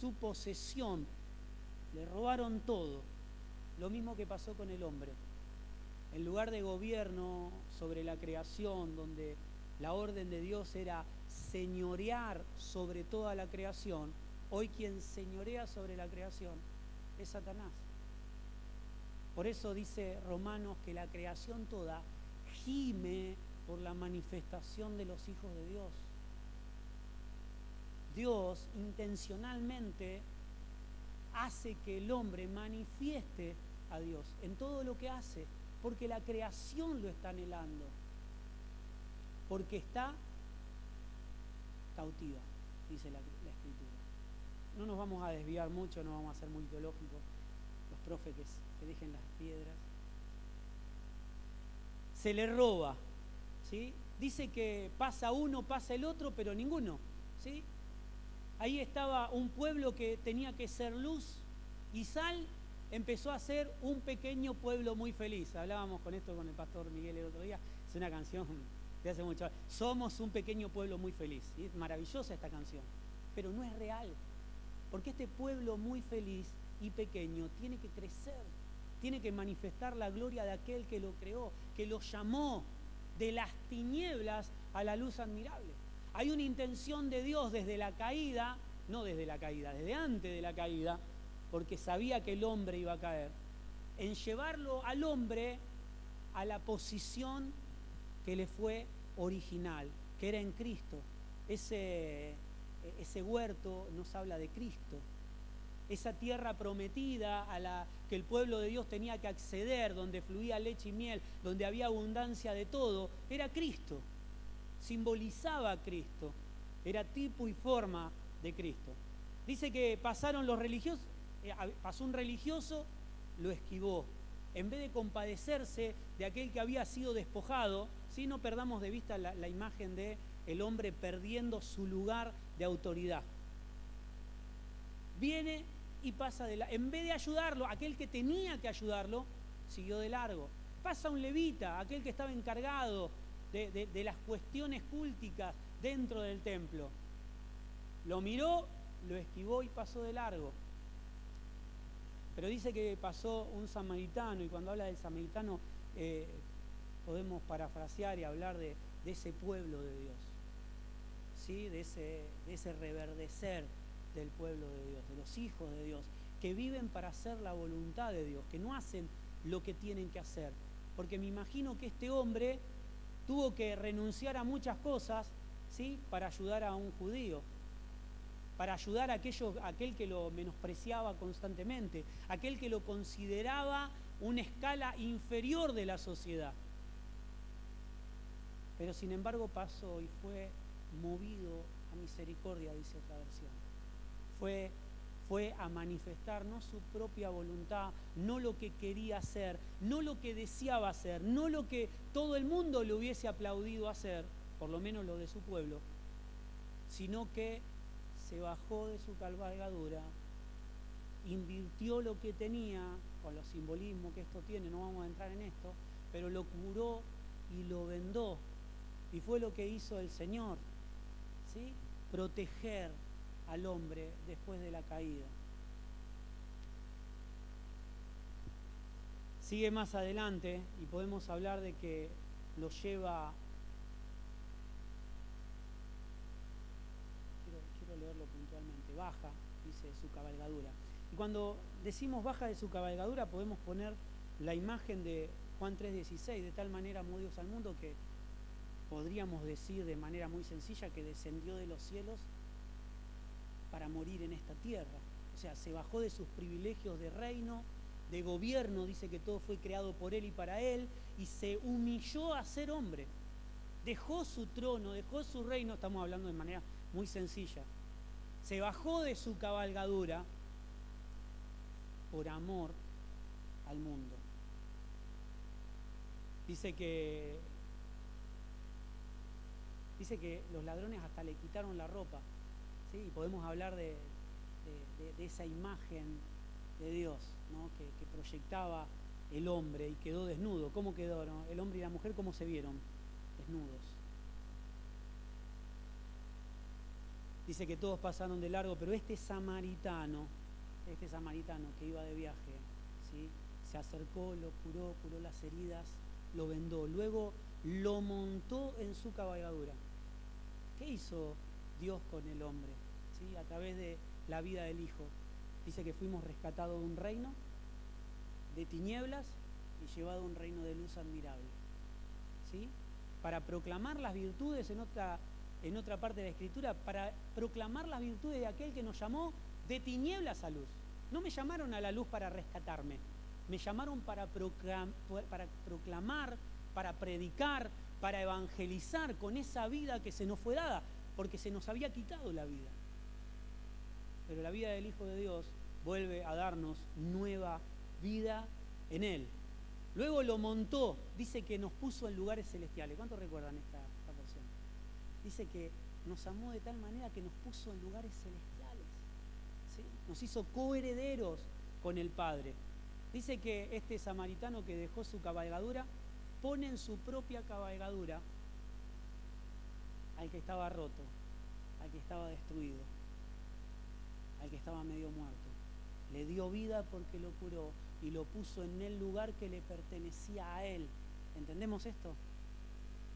su posesión, le robaron todo. Lo mismo que pasó con el hombre. El lugar de gobierno sobre la creación, donde la orden de Dios era señorear sobre toda la creación, hoy quien señorea sobre la creación es Satanás. Por eso dice Romanos que la creación toda gime por la manifestación de los hijos de Dios. Dios intencionalmente hace que el hombre manifieste a Dios en todo lo que hace. Porque la creación lo está anhelando. Porque está cautiva, dice la Escritura. No nos vamos a desviar mucho, no vamos a ser muy teológicos. Los profes que dejen las piedras. Se le roba, ¿sí? Dice que pasa uno, pasa el otro, pero ninguno, ¿sí? Ahí estaba un pueblo que tenía que ser luz y sal, empezó a ser un pequeño pueblo muy feliz. Hablábamos con esto con el pastor Miguel el otro día, es una canción de hace mucho. Somos un pequeño pueblo muy feliz, ¿sí? Es maravillosa esta canción, pero no es real, porque este pueblo muy feliz y pequeño tiene que crecer, tiene que manifestar la gloria de aquel que lo creó, que lo llamó de las tinieblas a la luz admirable. Hay una intención de Dios desde la caída, no desde la caída, desde antes de la caída, porque sabía que el hombre iba a caer, en llevarlo al hombre a la posición que le fue original, que era en Cristo. Ese huerto nos habla de Cristo. Esa tierra prometida a la que el pueblo de Dios tenía que acceder, donde fluía leche y miel, donde había abundancia de todo, era Cristo. Simbolizaba a Cristo, era tipo y forma de Cristo. Dice que pasaron los religiosos, pasó un religioso, lo esquivó. En vez de compadecerse de aquel que había sido despojado, ¿sí? No perdamos de vista la imagen de el hombre perdiendo su lugar de autoridad. Viene y pasa en vez de ayudarlo, aquel que tenía que ayudarlo, siguió de largo. Pasa un levita, aquel que estaba encargado de las cuestiones cúlticas dentro del templo. Lo miró, lo esquivó y pasó de largo. Pero dice que pasó un samaritano, y cuando habla del samaritano podemos parafrasear y hablar de ese pueblo de Dios, ¿sí? de ese reverdecer del pueblo de Dios, de los hijos de Dios, que viven para hacer la voluntad de Dios, que no hacen lo que tienen que hacer. Porque me imagino que este hombre tuvo que renunciar a muchas cosas, ¿sí? Para ayudar a un judío, para ayudar a aquel que lo menospreciaba constantemente, aquel que lo consideraba una escala inferior de la sociedad. Pero sin embargo pasó y fue movido a misericordia, dice otra versión. Fue a manifestar no su propia voluntad, no lo que quería hacer, no lo que deseaba hacer, no lo que todo el mundo le hubiese aplaudido hacer, por lo menos lo de su pueblo, sino que se bajó de su cabalgadura, invirtió lo que tenía, con los simbolismos que esto tiene, no vamos a entrar en esto, pero lo curó y lo vendó. Y fue lo que hizo el Señor, ¿sí? Proteger al hombre después de la caída. Sigue más adelante y podemos hablar de que lo lleva. Quiero leerlo puntualmente. Baja, dice, de su cabalgadura. Y cuando decimos baja de su cabalgadura, podemos poner la imagen de Juan 3:16. De tal manera amó Dios al mundo que podríamos decir de manera muy sencilla que descendió de los cielos para morir en esta tierra. O sea, se bajó de sus privilegios de reino, de gobierno, dice que todo fue creado por él y para él, y se humilló a ser hombre. Dejó su trono, dejó su reino, estamos hablando de manera muy sencilla. Se bajó de su cabalgadura por amor al mundo. Dice que los ladrones hasta le quitaron la ropa. ¿Sí? Y podemos hablar de esa imagen de Dios, ¿no? que proyectaba el hombre y quedó desnudo. ¿Cómo quedó, no? El hombre y la mujer, ¿cómo se vieron? Desnudos. Dice que todos pasaron de largo, pero este samaritano que iba de viaje, ¿sí? Se acercó, lo curó las heridas, lo vendó, luego lo montó en su cabalgadura. ¿Qué hizo Dios con el hombre? ¿Sí? A través de la vida del Hijo. Dice que fuimos rescatados de un reino de tinieblas y llevados a un reino de luz admirable. ¿Sí? Para proclamar las virtudes en otra parte de la Escritura, para proclamar las virtudes de aquel que nos llamó de tinieblas a luz. No me llamaron a la luz para rescatarme, Me llamaron para proclamar, para predicar, para evangelizar con esa vida que se nos fue dada, porque se nos había quitado la vida. Pero la vida del Hijo de Dios vuelve a darnos nueva vida en Él. Luego lo montó, dice que nos puso en lugares celestiales. ¿Cuántos recuerdan esta porción? Dice que nos amó de tal manera que nos puso en lugares celestiales, ¿sí? Nos hizo coherederos con el Padre. Dice que este samaritano que dejó su cabalgadura, pone en su propia cabalgadura al que estaba roto, al que estaba destruido, al que estaba medio muerto. Le dio vida porque lo curó y lo puso en el lugar que le pertenecía a él. ¿Entendemos esto?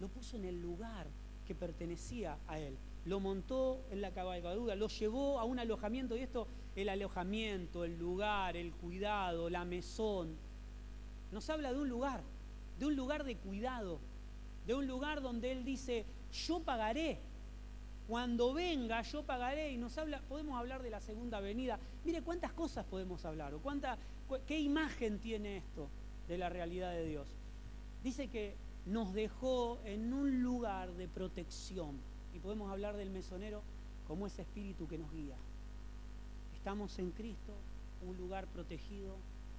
Lo puso en el lugar que pertenecía a él. Lo montó en la cabalgadura, lo llevó a un alojamiento, y esto, el alojamiento, el lugar, el cuidado, la mesón, nos habla de un lugar de cuidado, de un lugar donde él dice, yo pagaré. Cuando venga, yo pagaré. Y nos habla, podemos hablar de la segunda venida. Mire cuántas cosas podemos hablar, o qué imagen tiene esto de la realidad de Dios. Dice que nos dejó en un lugar de protección. Y podemos hablar del mesonero como ese espíritu que nos guía. Estamos en Cristo, un lugar protegido,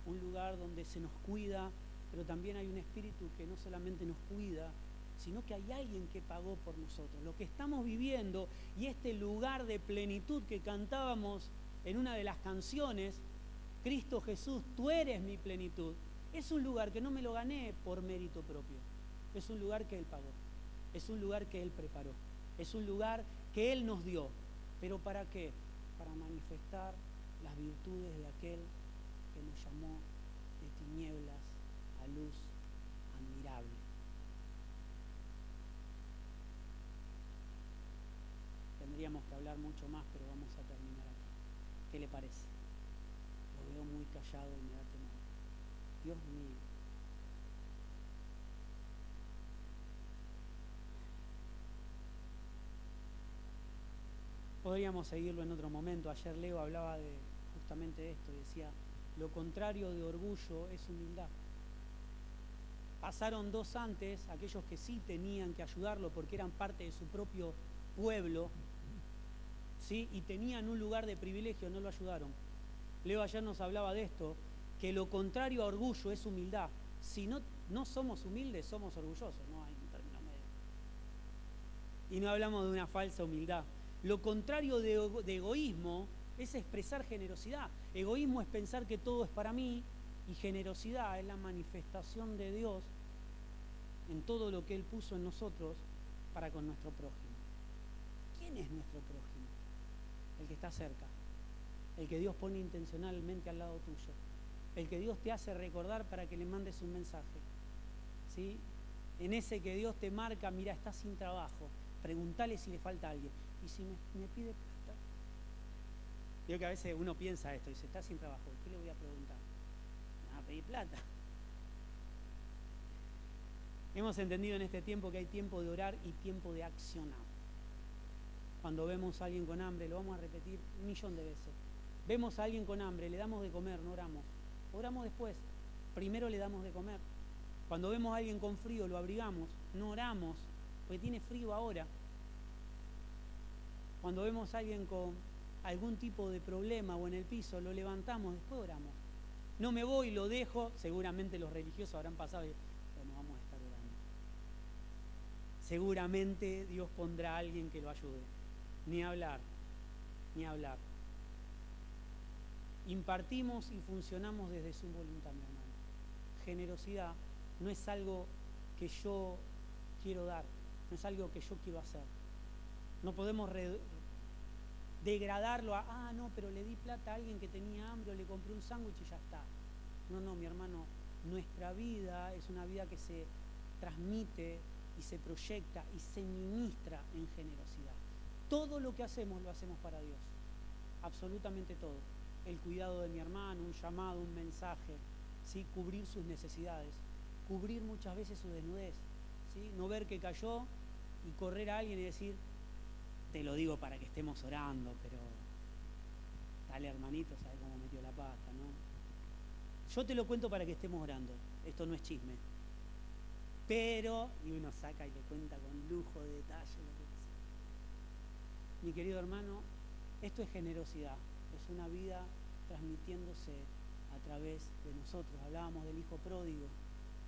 un lugar donde se nos cuida, pero también hay un espíritu que no solamente nos cuida, sino que hay alguien que pagó por nosotros. Lo que estamos viviendo y este lugar de plenitud que cantábamos en una de las canciones, Cristo Jesús, tú eres mi plenitud, es un lugar que no me lo gané por mérito propio. Es un lugar que Él pagó, es un lugar que Él preparó, es un lugar que Él nos dio. ¿Pero para qué? Para manifestar las virtudes de aquel que nos llamó de tinieblas a luz admirable. Tendríamos que hablar mucho más, pero vamos a terminar aquí. ¿Qué le parece? Lo veo muy callado y me da temor. Dios mío. Podríamos seguirlo en otro momento. Ayer Leo hablaba justamente de esto y decía, lo contrario de orgullo es humildad. Pasaron dos antes, aquellos que sí tenían que ayudarlo porque eran parte de su propio pueblo, ¿sí? Y tenían un lugar de privilegio, no lo ayudaron. Leo ayer nos hablaba de esto, que lo contrario a orgullo es humildad. Si no somos humildes, somos orgullosos, no hay un término medio. Y no hablamos de una falsa humildad. Lo contrario de egoísmo es expresar generosidad. Egoísmo es pensar que todo es para mí, y generosidad es la manifestación de Dios en todo lo que Él puso en nosotros para con nuestro prójimo. ¿Quién es nuestro prójimo? El que está cerca, el que Dios pone intencionalmente al lado tuyo, el que Dios te hace recordar para que le mandes un mensaje, ¿sí? En ese que Dios te marca, mira, está sin trabajo, pregúntale si le falta a alguien. Y si me pide plata. Digo que a veces uno piensa esto, dice, está sin trabajo, ¿qué le voy a preguntar? Me va a pedir plata. Hemos entendido en este tiempo que hay tiempo de orar y tiempo de accionar. Cuando vemos a alguien con hambre, lo vamos a repetir 1.000.000 de veces. Vemos a alguien con hambre, le damos de comer, no oramos. Oramos después. Primero le damos de comer. Cuando vemos a alguien con frío, lo abrigamos, no oramos, porque tiene frío ahora. Cuando vemos a alguien con algún tipo de problema o en el piso, lo levantamos, después oramos. No me voy, lo dejo, seguramente los religiosos habrán pasado y bueno, vamos a estar orando. Seguramente Dios pondrá a alguien que lo ayude. Ni hablar, ni hablar. Impartimos y funcionamos desde su voluntad, mi hermano. Generosidad no es algo que yo quiero dar, no es algo que yo quiero hacer. No podemos degradarlo a, no, pero le di plata a alguien que tenía hambre o le compré un sándwich y ya está. No, mi hermano, nuestra vida es una vida que se transmite y se proyecta y se ministra en generosidad. Todo lo que hacemos lo hacemos para Dios, absolutamente todo. El cuidado de mi hermano, un llamado, un mensaje, ¿sí? Cubrir sus necesidades, cubrir muchas veces su desnudez, ¿sí? No ver que cayó y correr a alguien y decir, te lo digo para que estemos orando, pero tal hermanito sabe cómo metió la pata, ¿no? Yo te lo cuento para que estemos orando. Esto no es chisme. Pero, y uno saca y le cuenta con lujo de detalle lo que pasa. Mi querido hermano, esto es generosidad. Es una vida transmitiéndose a través de nosotros. Hablábamos del hijo pródigo.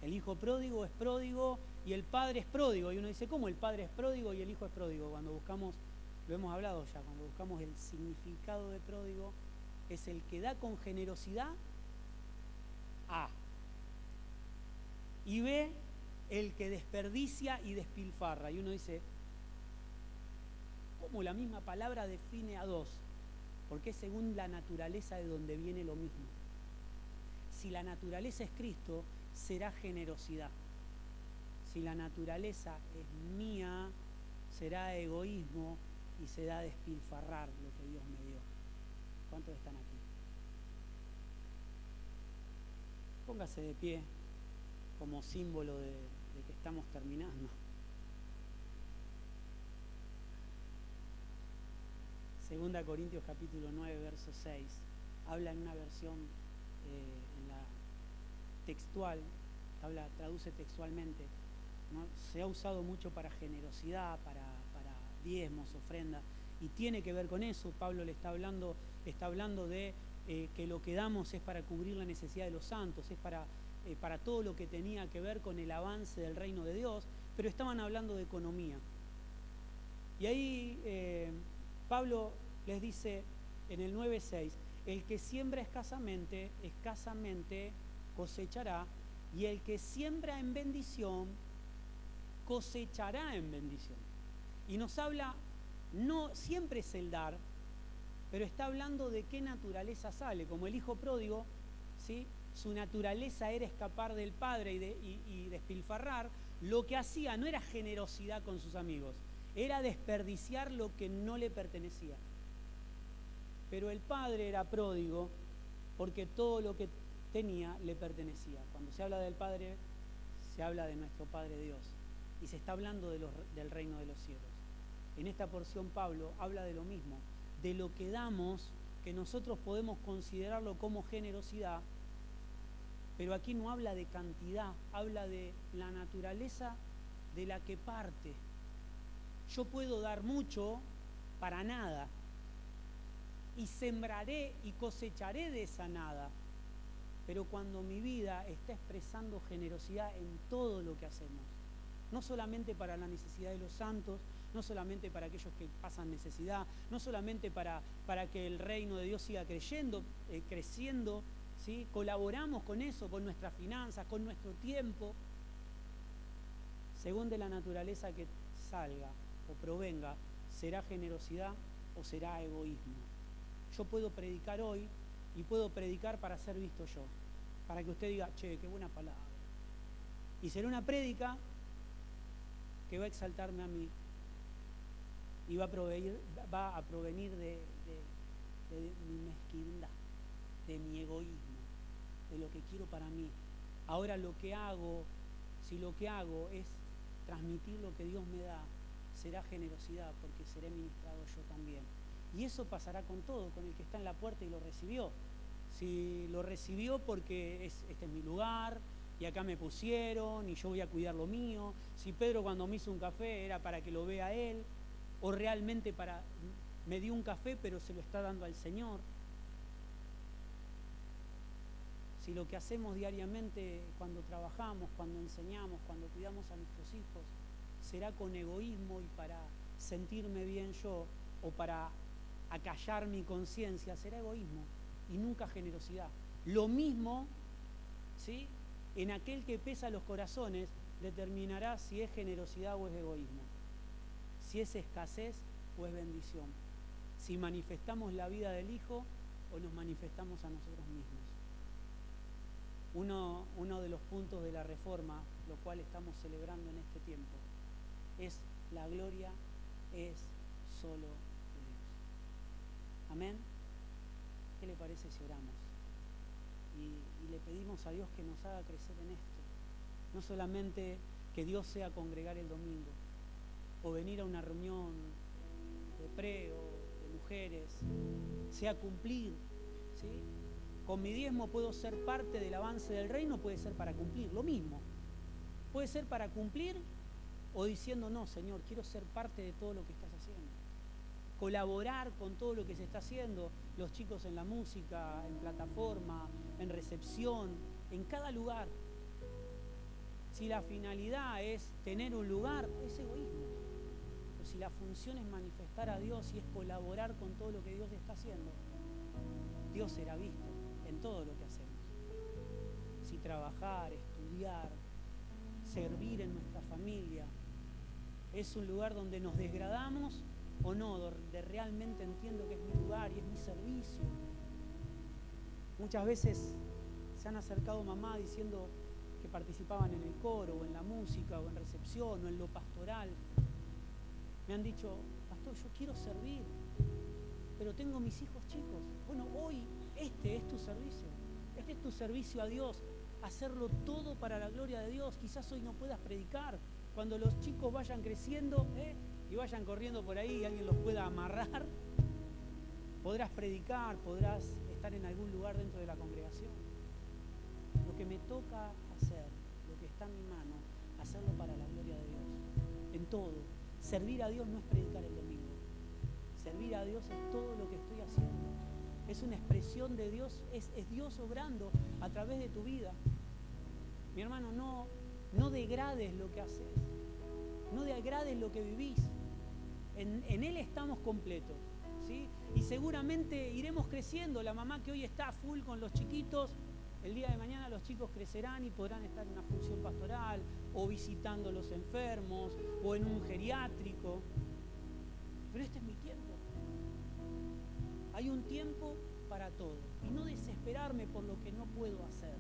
El hijo pródigo es pródigo y el padre es pródigo. Y uno dice, ¿cómo el padre es pródigo y el hijo es pródigo? Cuando buscamos, lo hemos hablado ya, cuando buscamos el significado de pródigo, es el que da con generosidad A. Y B, el que desperdicia y despilfarra. Y uno dice, ¿cómo la misma palabra define a dos? Porque es según la naturaleza de donde viene lo mismo. Si la naturaleza es Cristo, será generosidad. Si la naturaleza es mía, será egoísmo y será despilfarrar lo que Dios me dio. ¿Cuántos están aquí? Póngase de pie como símbolo de que estamos terminando. Segunda Corintios capítulo 9, verso 6. Habla en una versión en la textual, traduce textualmente, ¿no? Se ha usado mucho para generosidad, para diezmos, ofrendas, y tiene que ver con eso. Pablo le está hablando de que lo que damos es para cubrir la necesidad de los santos, es para todo lo que tenía que ver con el avance del reino de Dios, pero estaban hablando de economía. Y ahí Pablo les dice en el 9:6, el que siembra escasamente cosechará, y el que siembra en bendición, cosechará en bendición. Y nos habla, no siempre es el dar, pero está hablando de qué naturaleza sale. Como el hijo pródigo, ¿sí? Su naturaleza era escapar del padre y despilfarrar. Lo que hacía no era generosidad con sus amigos, era desperdiciar lo que no le pertenecía. Pero el padre era pródigo porque todo lo que tenía le pertenecía. Cuando se habla del Padre, se habla de nuestro Padre Dios. Y se está hablando del reino de los cielos. En esta porción Pablo habla de lo mismo, de lo que damos, que nosotros podemos considerarlo como generosidad, pero aquí no habla de cantidad, habla de la naturaleza de la que parte. Yo puedo dar mucho para nada, y sembraré y cosecharé de esa nada. Pero cuando mi vida está expresando generosidad en todo lo que hacemos, no solamente para la necesidad de los santos, no solamente para aquellos que pasan necesidad, no solamente para que el reino de Dios siga creciendo, ¿sí? Colaboramos con eso, con nuestras finanzas, con nuestro tiempo, según de la naturaleza que salga o provenga, será generosidad o será egoísmo. Yo puedo predicar hoy y puedo predicar para ser visto yo, para que usted diga, che, qué buena palabra. Y será una prédica que va a exaltarme a mí y va a provenir de mi mezquindad, de mi egoísmo, de lo que quiero para mí. Ahora si lo que hago es transmitir lo que Dios me da, será generosidad, porque seré ministrado yo también. Y eso pasará con todo, con el que está en la puerta y lo recibió. Si lo recibió porque este es mi lugar y acá me pusieron y yo voy a cuidar lo mío. Si Pedro cuando me hizo un café era para que lo vea él, o realmente me dio un café pero se lo está dando al Señor. Si lo que hacemos diariamente cuando trabajamos, cuando enseñamos, cuando cuidamos a nuestros hijos, será con egoísmo y para sentirme bien yo o para acallar mi conciencia, será egoísmo y nunca generosidad. Lo mismo, ¿sí? En aquel que pesa los corazones determinará si es generosidad o es egoísmo, si es escasez o es bendición, si manifestamos la vida del Hijo o nos manifestamos a nosotros mismos. Uno de los puntos de la reforma, lo cual estamos celebrando en este tiempo, es la gloria es solo de Dios. Amén. ¿Qué le parece si oramos? Y le pedimos a Dios que nos haga crecer en esto. No solamente que Dios sea congregar el domingo, o venir a una reunión de pre o de mujeres, sea cumplir, ¿sí? Con mi diezmo puedo ser parte del avance del reino, puede ser para cumplir, lo mismo. Puede ser para cumplir o diciendo, no, Señor, quiero ser parte de todo lo que estás haciendo. Colaborar con todo lo que se está haciendo, los chicos en la música, en plataforma, en recepción, en cada lugar. Si la finalidad es tener un lugar, es egoísmo. Pero si la función es manifestar a Dios y es colaborar con todo lo que Dios está haciendo, Dios será visto en todo lo que hacemos. Si trabajar, estudiar, servir en nuestra familia es un lugar donde nos desgradamos o no, donde realmente entiendo que es mi lugar y es mi servicio. Muchas veces se han acercado mamá diciendo que participaban en el coro o en la música o en recepción o en lo pastoral. Me han dicho, pastor, yo quiero servir, pero tengo mis hijos chicos. Bueno, hoy este es tu servicio. Este es tu servicio a Dios. Hacerlo todo para la gloria de Dios. Quizás hoy no puedas predicar. Cuando los chicos vayan creciendo y vayan corriendo por ahí y alguien los pueda amarrar, podrás predicar, podrás estar en algún lugar dentro de la congregación. Lo que me toca hacer, lo que está en mi mano, hacerlo para la gloria de Dios. En todo. Servir a Dios no es predicar el domingo. Servir a Dios es todo lo que estoy haciendo. Es una expresión de Dios, es Dios obrando a través de tu vida. Mi hermano, no degrades lo que haces, no degrades lo que vivís. En Él estamos completos, ¿sí? Y seguramente iremos creciendo. La mamá que hoy está full con los chiquitos, el día de mañana los chicos crecerán y podrán estar en una función pastoral o visitando a los enfermos o en un geriátrico. Pero este es mi tiempo. Hay un tiempo para todo. Y no desesperarme por lo que no puedo hacer,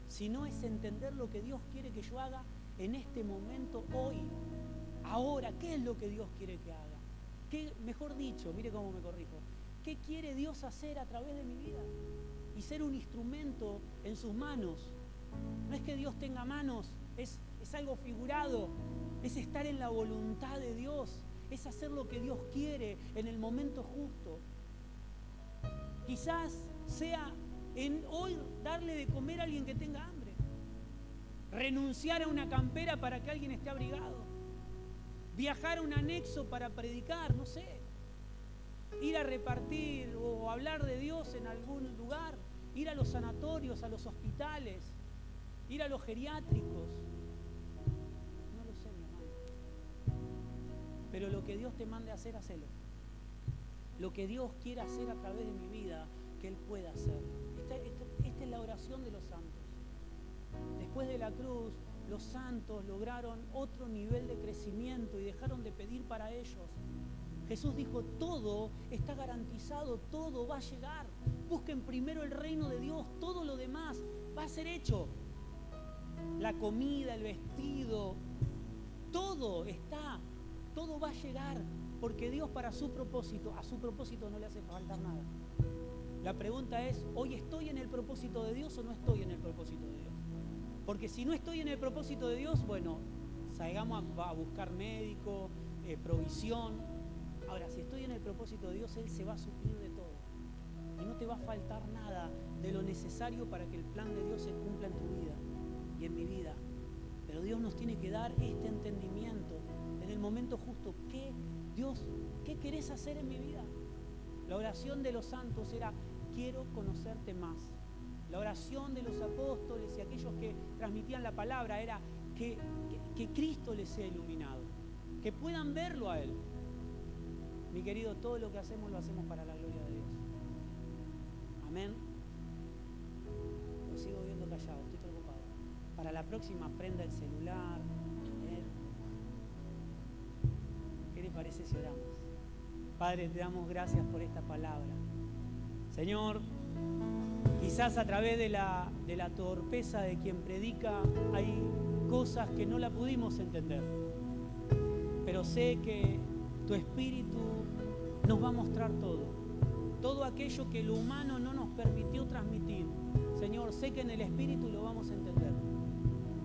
sino es entender lo que Dios quiere que yo haga en este momento, hoy, ahora. ¿Qué es lo que Dios quiere que haga? ¿Qué, mejor dicho, mire cómo me corrijo, qué quiere Dios hacer a través de mi vida? Y ser un instrumento en sus manos. No es que Dios tenga manos, es algo figurado, es estar en la voluntad de Dios, es hacer lo que Dios quiere en el momento justo. Quizás sea en hoy darle de comer a alguien que tenga hambre, renunciar a una campera para que alguien esté abrigado, viajar a un anexo para predicar, no sé, ir a repartir o hablar de Dios en algún lugar, ir a los sanatorios, a los hospitales, ir a los geriátricos. No lo sé, mi hermano. Pero lo que Dios te mande a hacer, hacelo. Lo que Dios quiera hacer a través de mi vida, que Él pueda hacer. Esta es la oración de los santos. Después de la cruz, los santos lograron otro nivel de crecimiento y dejaron de pedir para ellos. Jesús dijo, todo está garantizado, todo va a llegar. Busquen primero el reino de Dios, todo lo demás va a ser hecho. La comida, el vestido, todo está, todo va a llegar. Porque Dios para su propósito, a su propósito no le hace faltar nada. La pregunta es, ¿hoy estoy en el propósito de Dios o no estoy en el propósito de Dios? Porque si no estoy en el propósito de Dios, bueno, salgamos a buscar médico, provisión. Ahora, si estoy en el propósito de Dios, Él se va a suplir de todo. Y no te va a faltar nada de lo necesario para que el plan de Dios se cumpla en tu vida y en mi vida. Pero Dios nos tiene que dar este entendimiento en el momento justo. Dios, ¿qué querés hacer en mi vida? La oración de los santos era, quiero conocerte más. La oración de los apóstoles y aquellos que transmitían la palabra era que Cristo les sea iluminado, que puedan verlo a Él. Mi querido, todo lo que hacemos lo hacemos para la gloria de Dios. Amén. Lo sigo viendo callado, estoy preocupado. Para la próxima, prenda el celular. ¿Qué les parece si oramos? Padre, te damos gracias por esta palabra. Señor, quizás a través de la torpeza de quien predica hay cosas que no la pudimos entender. Pero sé que tu Espíritu nos va a mostrar todo. Todo aquello que lo humano no nos permitió transmitir. Señor, sé que en el Espíritu lo vamos a entender.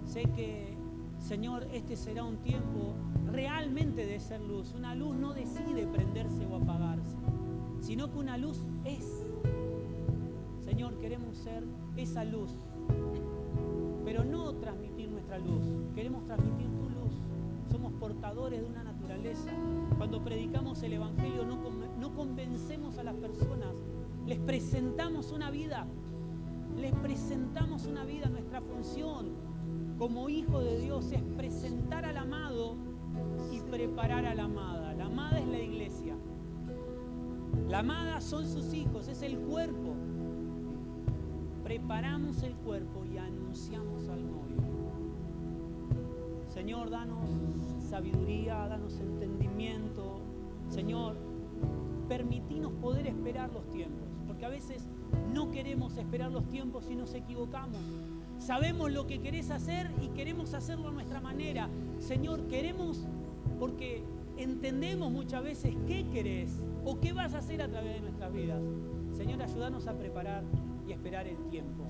Sé que, Señor, este será un tiempo realmente de ser luz. Una luz no decide prenderse o apagarse, sino que una luz es. Señor, Señor, queremos ser esa luz, pero no transmitir nuestra luz, queremos transmitir tu luz. Somos portadores de una naturaleza. Cuando predicamos el Evangelio no convencemos a las personas, les presentamos una vida. Les presentamos una vida. Nuestra función como hijo de Dios es presentar al amado y preparar a la amada. La amada es la iglesia. La amada son sus hijos, es el cuerpo. Preparamos el cuerpo y anunciamos al novio. Señor, danos sabiduría, danos entendimiento. Señor, permitinos poder esperar los tiempos, porque a veces no queremos esperar los tiempos y nos equivocamos. Sabemos lo que querés hacer y queremos hacerlo a nuestra manera. Señor, queremos porque entendemos muchas veces qué querés o qué vas a hacer a través de nuestras vidas. Señor, ayúdanos a preparar y esperar el tiempo,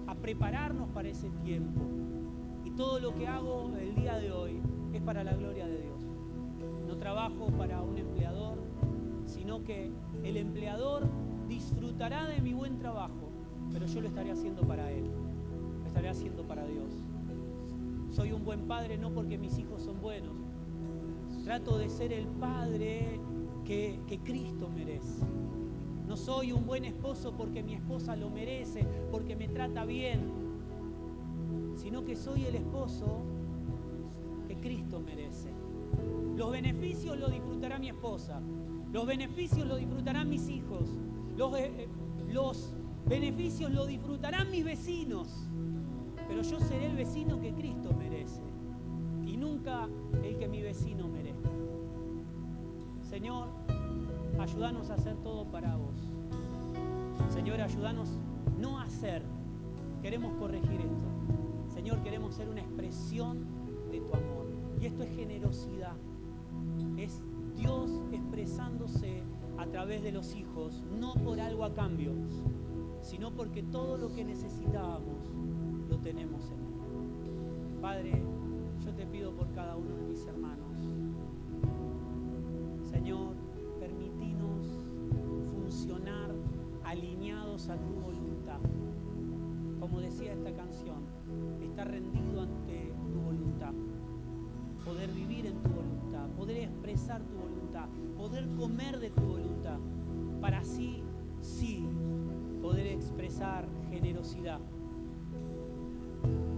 a prepararnos para ese tiempo. Y todo lo que hago el día de hoy es para la gloria de Dios. No trabajo para un empleador, sino que el empleador disfrutará de mi buen trabajo, pero yo lo estaré haciendo para Él, lo estaré haciendo para Dios. Soy un buen padre no porque mis hijos son buenos. Trato de ser el padre que Cristo merece. No soy un buen esposo porque mi esposa lo merece, porque me trata bien, sino que soy el esposo que Cristo merece. Los beneficios los disfrutará mi esposa, los beneficios los disfrutarán mis hijos, los beneficios los disfrutarán mis vecinos, pero yo seré el vecino que Cristo merece y nunca el que mi vecino merezca. Señor, ayúdanos a hacer todo para vos. Señor, ayúdanos no a hacer, queremos corregir esto. Señor, queremos ser una expresión de tu amor. Y esto es generosidad. Es Dios expresándose a través de los hijos, no por algo a cambio, sino porque todo lo que necesitábamos lo tenemos en Él. Padre, yo te pido por cada uno de mis hermanos. Señor, permitinos funcionar alineados a tu voluntad. Como decía esta canción, estar rendido ante tu voluntad. Poder vivir en tu voluntad, poder expresar tu voluntad, poder comer de tu voluntad, para así, sí, poder expresar generosidad.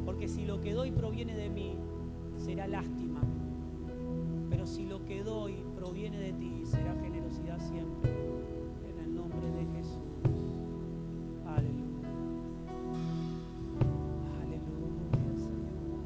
Porque si lo que doy proviene de mí, será lástima. Pero si lo que doy proviene de ti, será generosidad siempre. En el nombre de Jesús.